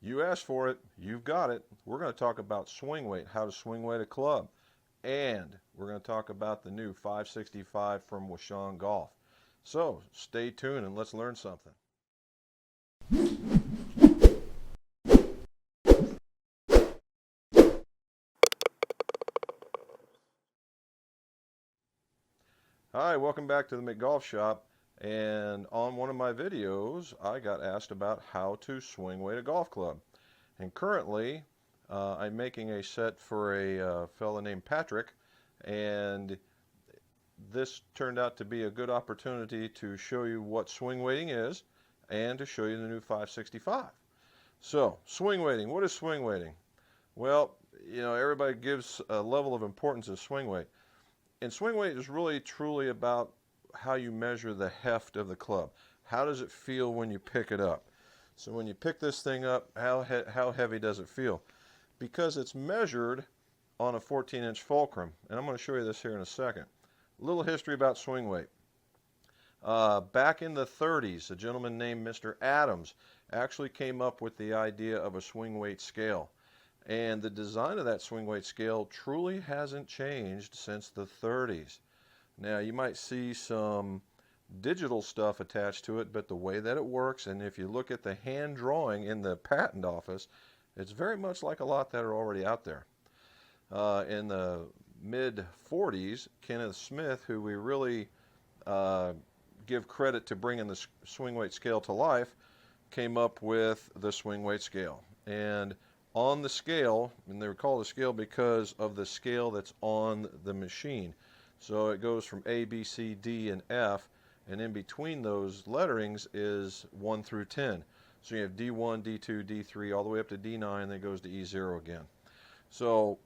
You asked for it, you've got it. We're going to talk about swing weight, how to swing weight a club, and we're going to talk about the new 565 from McGolf. So stay tuned and let's learn something. Hi, welcome back to the McGolf shop. And on one of my videos, I got asked about how to swing weight a golf club. And currently, I'm making a set for a fella named Patrick, and this turned out to be a good opportunity to show you what swing weighting is and to show you the new 565. So, swing weighting. What is swing weighting? Well, you know, everybody gives a level of importance to swing weight. And swing weight is really truly about how you measure the heft of the club. How does it feel when you pick it up? So when you pick this thing up, how heavy does it feel? Because it's measured on a 14-inch fulcrum. And I'm going to show you this here in a second. A little history about swing weight. Back in the 30s, a gentleman named Mr. Adams actually came up with the idea of a swing weight scale. And the design of that swing weight scale truly hasn't changed since the 30s. Now, you might see some digital stuff attached to it, but the way that it works, and if you look at the hand drawing in the patent office, it's very much like a lot that are already out there. In the mid-40s, Kenneth Smith, who we really give credit to bringing the swing weight scale to life, came up with the swing weight scale. And on the scale, and they were called a scale because of the scale that's on the machine. So it goes from A, B, C, D, and F, and in between those letterings is 1 through 10. So you have D1, D2, D3, all the way up to D9, then it goes to E0 again. So,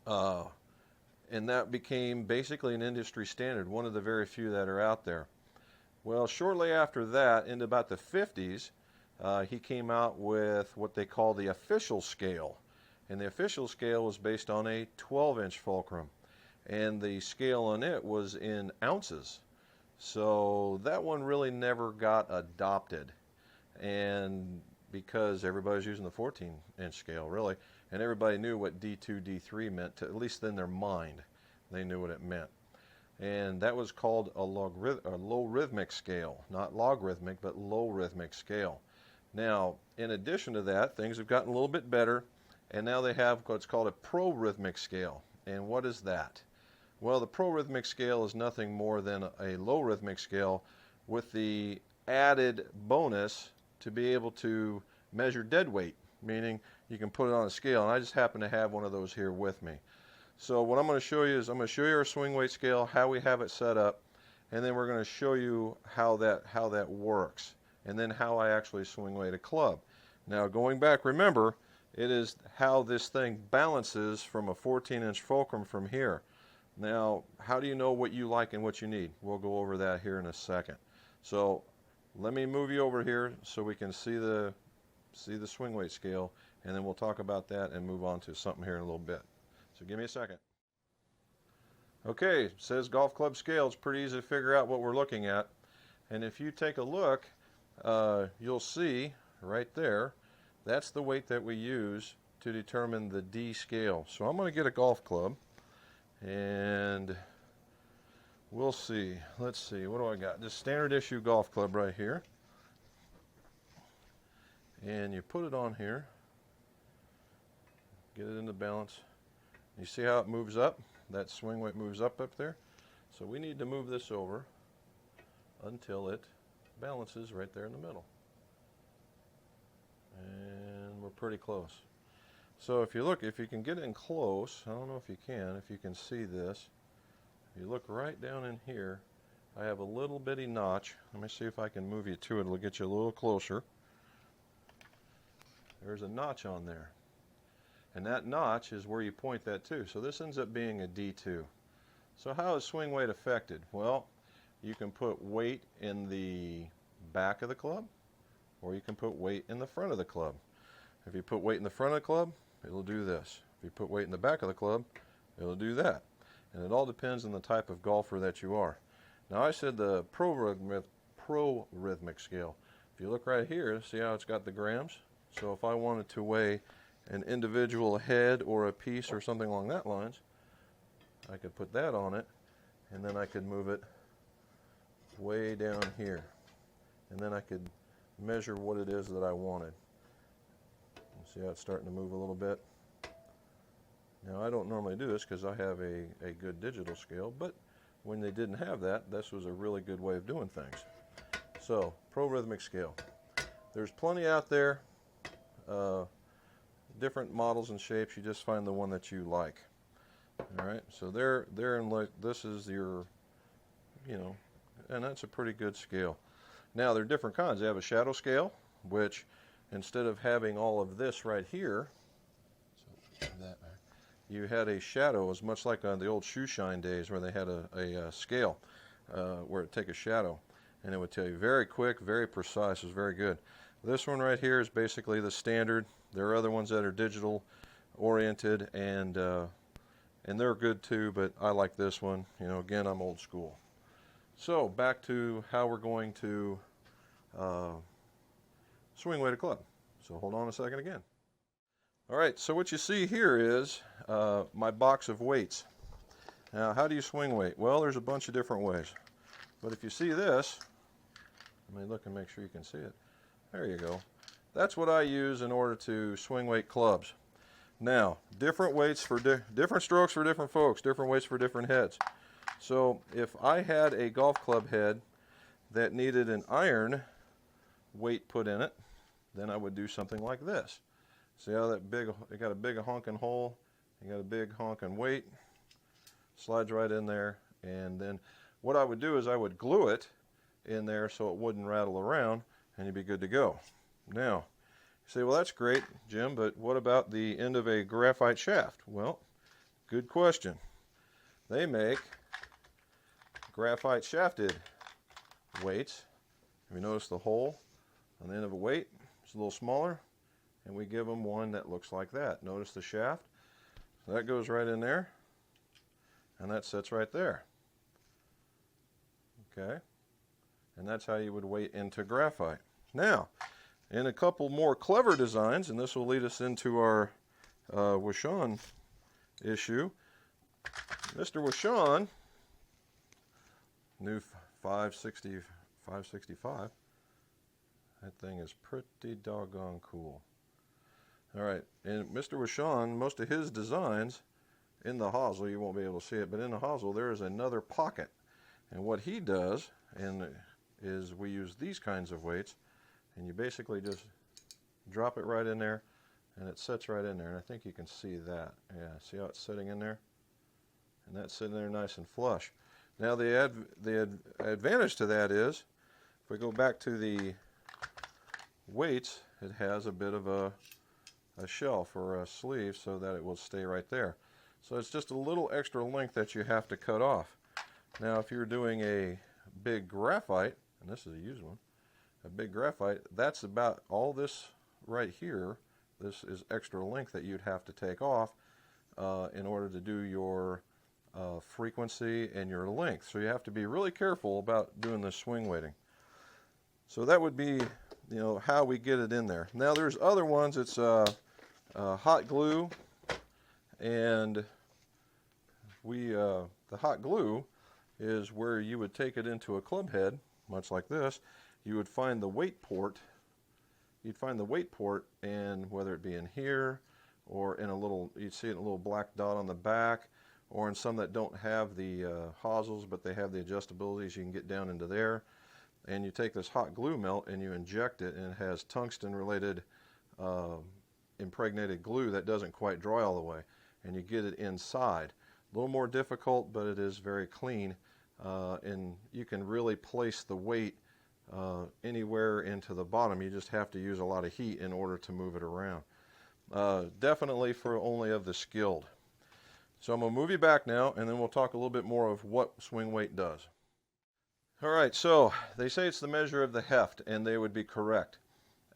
and that became basically an industry standard, one of the very few that are out there. Well, shortly after that, in about the 50s, he came out with what they call the official scale. And the official scale was based on a 12-inch fulcrum. And the scale on it was in ounces. So that one really never got adopted. And because everybody's using the 14-inch scale, really, and everybody knew what D2, D3 meant, at least in their mind, they knew what it meant. And that was called a low rhythmic scale, not logarithmic, but low rhythmic scale. Now, in addition to that, things have gotten a little bit better, and now they have what's called a pro-rhythmic scale. And what is that? Well, the pro-rhythmic scale is nothing more than a low rhythmic scale with the added bonus to be able to measure dead weight, meaning you can put it on a scale, and I just happen to have one of those here with me. So what I'm going to show you is I'm going to show you our swing weight scale, how we have it set up, and then we're going to show you how that works, and then how I actually swing weight a club. Now, going back, remember, it is how this thing balances from a 14-inch fulcrum from here. Now, how do you know what you like and what you need? We'll go over that here in a second. So let me move you over here so we can see the swing weight scale, and then we'll talk about that and move on to something here in a little bit. So give me a second. Okay, it says golf club scale. It's pretty easy to figure out what we're looking at. And if you take a look, you'll see right there, that's the weight that we use to determine the D scale. So I'm going to get a golf club, and we'll see. Let's see, what do I got? This standard issue golf club right here. And you put it on here, get it into balance. You see how it moves up? That swing weight moves up there. So we need to move this over until it balances right there in the middle. And we're pretty close. So if you look, if you can get in close, I don't know if you can see this. If you look right down in here, I have a little bitty notch. Let me see if I can move you to it. It'll get you a little closer. There's a notch on there. And that notch is where you point that to. So this ends up being a D2. So how is swing weight affected? Well, you can put weight in the back of the club, or you can put weight in the front of the club. If you put weight in the front of the club, it'll do this. If you put weight in the back of the club, it'll do that. And it all depends on the type of golfer that you are. Now, I said the pro-rhythmic scale. If you look right here, see how it's got the grams? So if I wanted to weigh an individual head or a piece or something along that lines, I could put that on it, and then I could move it way down here. And then I could measure what it is that I wanted. See how it's starting to move a little bit? Now I don't normally do this because I have a good digital scale, but when they didn't have that, this was a really good way of doing things. So, Pro Rhythmic Scale. There's plenty out there, different models and shapes. You just find the one that you like. All right, so this is your, and that's a pretty good scale. Now there are different kinds. They have a shadow scale, which instead of having all of this right here, you had a shadow. As much like on the old shoe shine days where they had a scale where it take a shadow, and it would tell you very quick, very precise. It was very good. This one right here is basically the standard. There are other ones that are digital oriented, and they're good too, but I like this one. Again, I'm old school. So back to how we're going to swing weight a club. So hold on a second again. All right, so what you see here is my box of weights. Now, how do you swing weight? Well, there's a bunch of different ways. But if you see this, let me look and make sure you can see it. There you go. That's what I use in order to swing weight clubs. Now, different weights for different strokes for different folks, different weights for different heads. So if I had a golf club head that needed an iron weight put in it, then I would do something like this. See how it got a big honking hole, you got a big honking weight, slides right in there, and then what I would do is I would glue it in there so it wouldn't rattle around, and you'd be good to go. Now, you say, well, that's great, Jim, but what about the end of a graphite shaft? Well, good question. They make graphite shafted weights. Have you noticed the hole on the end of a weight? It's a little smaller, and we give them one that looks like that. Notice the shaft? So that goes right in there, and that sits right there. Okay? And that's how you would weight into graphite. Now, in a couple more clever designs, and this will lead us into our Washon issue, Mr. Washon, new 565, that thing is pretty doggone cool. All right, and Mr. Washon, most of his designs, in the hosel, you won't be able to see it, but in the hosel there is another pocket. And what he does is we use these kinds of weights, and you basically just drop it right in there, and it sits right in there. And I think you can see that. Yeah, see how it's sitting in there? And that's sitting there nice and flush. Now the advantage to that is, if we go back to the weights, it has a bit of a shelf or a sleeve so that it will stay right there. So it's just a little extra length that you have to cut off. Now if you're doing a big graphite, and this is a used one, a big graphite, that's about all this right here. This is extra length that you'd have to take off in order to do your frequency and your length. So you have to be really careful about doing this swing weighting. So that would be, how we get it in there. Now there's other ones. It's hot glue, and the hot glue is where you would take it into a club head, much like this. You would find the weight port. You'd find the weight port, and whether it be in here or in a little, you'd see it in a little black dot on the back, or in some that don't have the hosels, but they have the adjustabilities, you can get down into there. And you take this hot glue melt and you inject it, and it has tungsten related impregnated glue that doesn't quite dry all the way, and you get it inside. A little more difficult, but it is very clean, and you can really place the weight anywhere into the bottom. You just have to use a lot of heat in order to move it around. Definitely for only of the skilled. So I'm going to move you back now, and then we'll talk a little bit more of what swing weight does. All right, so they say it's the measure of the heft, and they would be correct.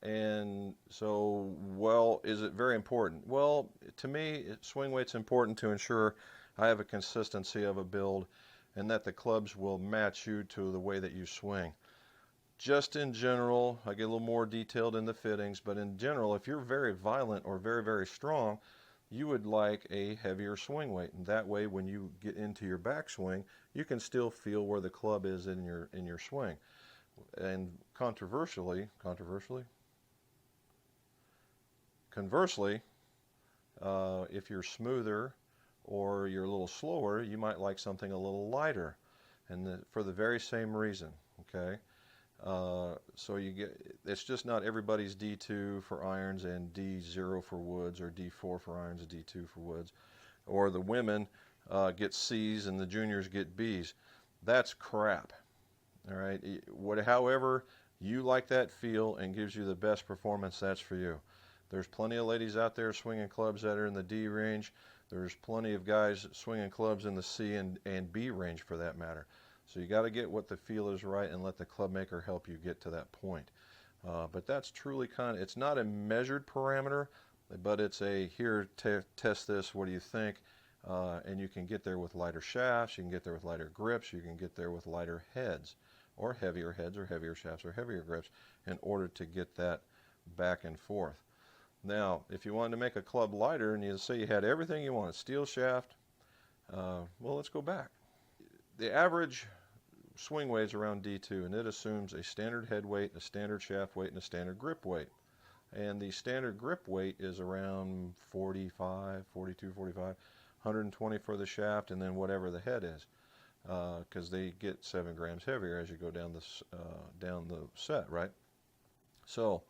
And so, well, is it very important? Well, to me, swing weight's important to ensure I have a consistency of a build and that the clubs will match you to the way that you swing. just in general, I get a little more detailed in the fittings, but in general, if you're very violent or very, very strong, you would like a heavier swing weight. And that way, when you get into your backswing, you can still feel where the club is in your swing. And conversely, if you're smoother or you're a little slower, you might like something a little lighter, and for the very same reason. Okay, so it's just not everybody's D2 for irons and D0 for woods, or D4 for irons and D2 for woods, or the women get C's and the juniors get B's. That's crap. All right, however you like that feel and gives you the best performance, that's for you. There's plenty of ladies out there swinging clubs that are in the D range. There's plenty of guys swinging clubs in the C and B range for that matter. So you got to get what the feel is right and let the club maker help you get to that point. But that's truly it's not a measured parameter, but it's a here, test this, what do you think? And you can get there with lighter shafts, you can get there with lighter grips, you can get there with lighter heads, or heavier shafts, or heavier grips in order to get that back and forth. Now, if you wanted to make a club lighter and you say you had everything you wanted, steel shaft, well, let's go back. The average swing weight is around D2, and it assumes a standard head weight, a standard shaft weight, and a standard grip weight. And the standard grip weight is around 45, 42, 45, 120 for the shaft, and then whatever the head is, because they get 7 grams heavier as you go down the set, right? So,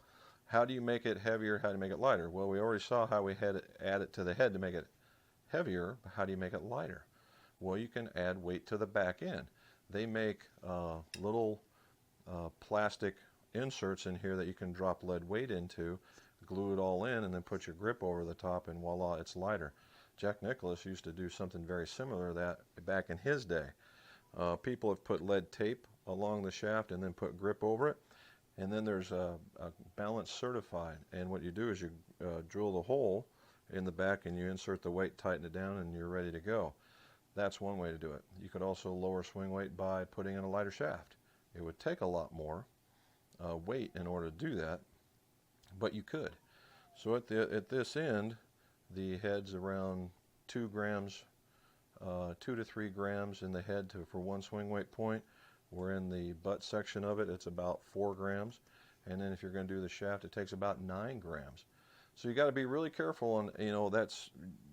how do you make it heavier? How do you make it lighter? Well, we already saw how we had to add it to the head to make it heavier. But how do you make it lighter? Well, you can add weight to the back end. They make little plastic inserts in here that you can drop lead weight into, glue it all in, and then put your grip over the top, and voila, it's lighter. Jack Nicklaus used to do something very similar to that back in his day. People have put lead tape along the shaft and then put grip over it. And then there's a balance certified, and what you do is you drill the hole in the back and you insert the weight, tighten it down, and you're ready to go. That's one way to do it. You could also lower swing weight by putting in a lighter shaft. It would take a lot more weight in order to do that, but you could. So at this end, the head's around 2 grams, 2 to 3 grams in the head for one swing weight point. Where in the butt section of it, it's about 4 grams. And then if you're going to do the shaft, it takes about 9 grams. So you got to be really careful on,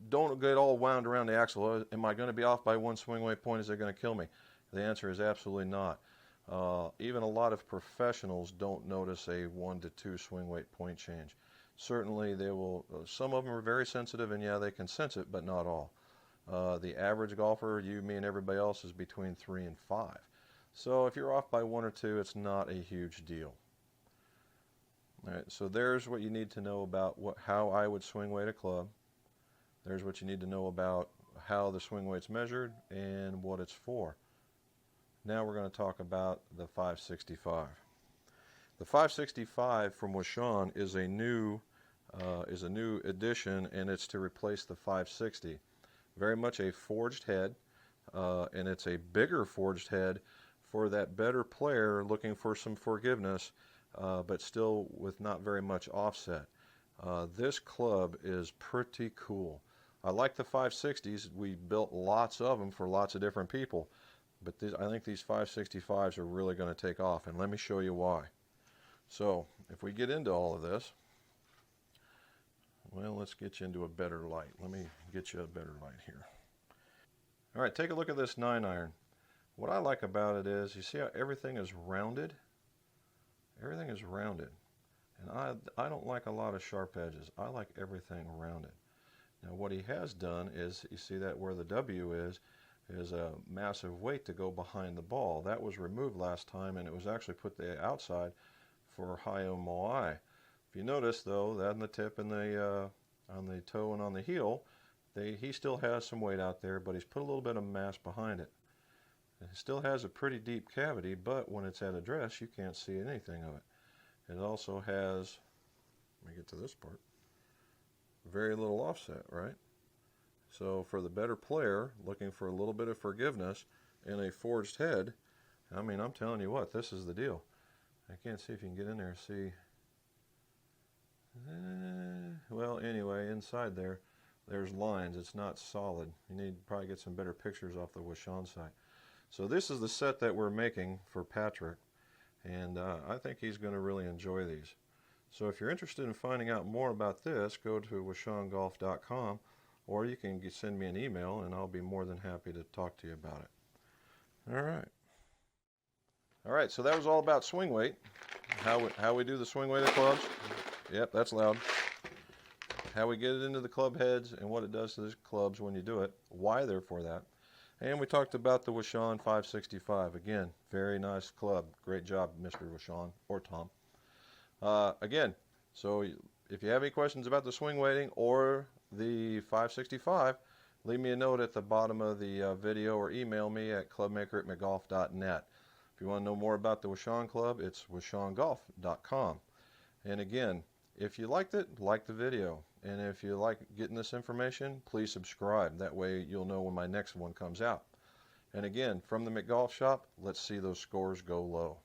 don't get all wound around the axle. Am I going to be off by 1 swing weight point? Is it going to kill me? The answer is absolutely not. Even a lot of professionals don't notice a 1 to 2 swing weight point change. Certainly they will, some of them are very sensitive, and yeah, they can sense it, but not all. The average golfer, you, me, and everybody else, is between 3 and 5. So if you're off by 1 or 2, it's not a huge deal. All right, so there's what you need to know about how I would swing weight a club. There's what you need to know about how the swing weight's measured and what it's for. Now we're going to talk about the 565. The 565 from Washon is a new addition, and it's to replace the 560. Very much a forged head, and it's a bigger forged head for that better player looking for some forgiveness, but still with not very much offset. This club is pretty cool. I like the 560s. We built lots of them for lots of different people, but I think these 565s are really going to take off, and let me show you why. So if we get into all of this, well, let's get you into a better light. Let me get you a better light here. All right, take a look at this 9-iron. What I like about it is, you see how everything is rounded? Everything is rounded. And I don't like a lot of sharp edges. I like everything rounded. Now what he has done is, you see that where the W is a massive weight to go behind the ball. That was removed last time, and it was actually put the outside for high MOI. If you notice though, that on the tip and on the toe and on the heel, he still has some weight out there, but he's put a little bit of mass behind it. It still has a pretty deep cavity, but when it's at address, you can't see anything of it. It also has, let me get to this part, very little offset, right? So for the better player looking for a little bit of forgiveness in a forged head, I mean, I'm telling you what, this is the deal. I can't see if you can get in there. See, well, anyway, inside there, there's lines. It's not solid. You need to probably get some better pictures off the Washon site. So this is the set that we're making for Patrick, and I think he's going to really enjoy these. So if you're interested in finding out more about this, go to washongolf.com, or you can send me an email, and I'll be more than happy to talk to you about it. All right. All right, so that was all about swing weight, how we do the swing weight of clubs. Yep, that's loud. How we get it into the club heads and what it does to the clubs when you do it, why they're for that. And we talked about the Washon 565. Again, very nice club. Great job, Mr. Washon, or Tom. Again, so if you have any questions about the swing weighting or the 565, leave me a note at the bottom of the video or email me at clubmaker@mcgolf.net. If you want to know more about the Washon Club, it's washongolf.com. And again, if you liked it, like the video. And if you like getting this information, please subscribe. That way you'll know when my next one comes out. And again, from the McGolf shop, let's see those scores go low.